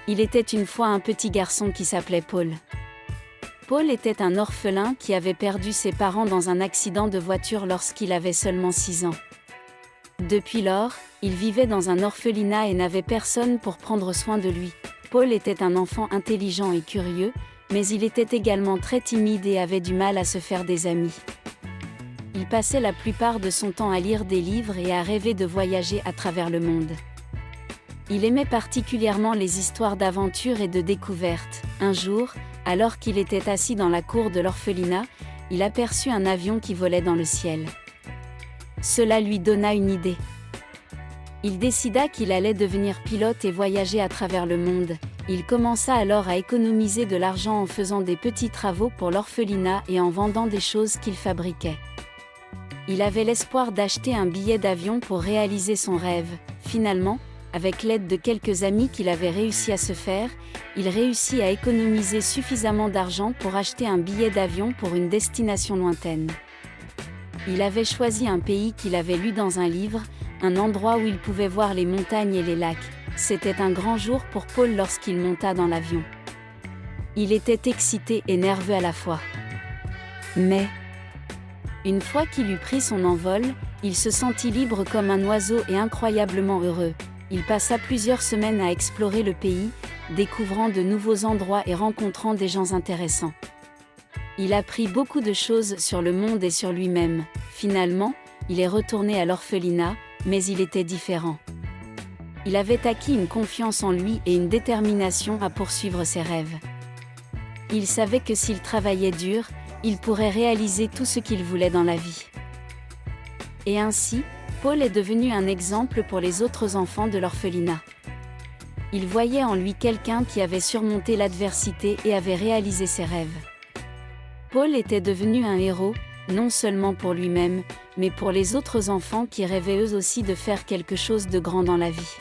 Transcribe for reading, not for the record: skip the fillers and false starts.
Il était une fois un petit garçon qui s'appelait Paul. Paul était un orphelin qui avait perdu ses parents dans un accident de voiture lorsqu'il avait seulement 6 ans. Depuis lors, il vivait dans un orphelinat et n'avait personne pour prendre soin de lui. Paul était un enfant intelligent et curieux, mais il était également très timide et avait du mal à se faire des amis. Il passait la plupart de son temps à lire des livres et à rêver de voyager à travers le monde. Il aimait particulièrement les histoires d'aventure et de découvertes. Un jour, alors qu'il était assis dans la cour de l'orphelinat, il aperçut un avion qui volait dans le ciel. Cela lui donna une idée. Il décida qu'il allait devenir pilote et voyager à travers le monde. Il commença alors à économiser de l'argent en faisant des petits travaux pour l'orphelinat et en vendant des choses qu'il fabriquait. Il avait l'espoir d'acheter un billet d'avion pour réaliser son rêve. Finalement, avec l'aide de quelques amis qu'il avait réussi à se faire, il réussit à économiser suffisamment d'argent pour acheter un billet d'avion pour une destination lointaine. Il avait choisi un pays qu'il avait lu dans un livre, un endroit où il pouvait voir les montagnes et les lacs. C'était un grand jour pour Paul lorsqu'il monta dans l'avion. Il était excité et nerveux à la fois. Mais, une fois qu'il eut pris son envol, il se sentit libre comme un oiseau et incroyablement heureux. Il passa plusieurs semaines à explorer le pays, découvrant de nouveaux endroits et rencontrant des gens intéressants. Il apprit beaucoup de choses sur le monde et sur lui-même. Finalement, il est retourné à l'orphelinat, mais il était différent. Il avait acquis une confiance en lui et une détermination à poursuivre ses rêves. Il savait que s'il travaillait dur, il pourrait réaliser tout ce qu'il voulait dans la vie. Et ainsi, Paul est devenu un exemple pour les autres enfants de l'orphelinat. Il voyait en lui quelqu'un qui avait surmonté l'adversité et avait réalisé ses rêves. Paul était devenu un héros, non seulement pour lui-même, mais pour les autres enfants qui rêvaient eux aussi de faire quelque chose de grand dans la vie.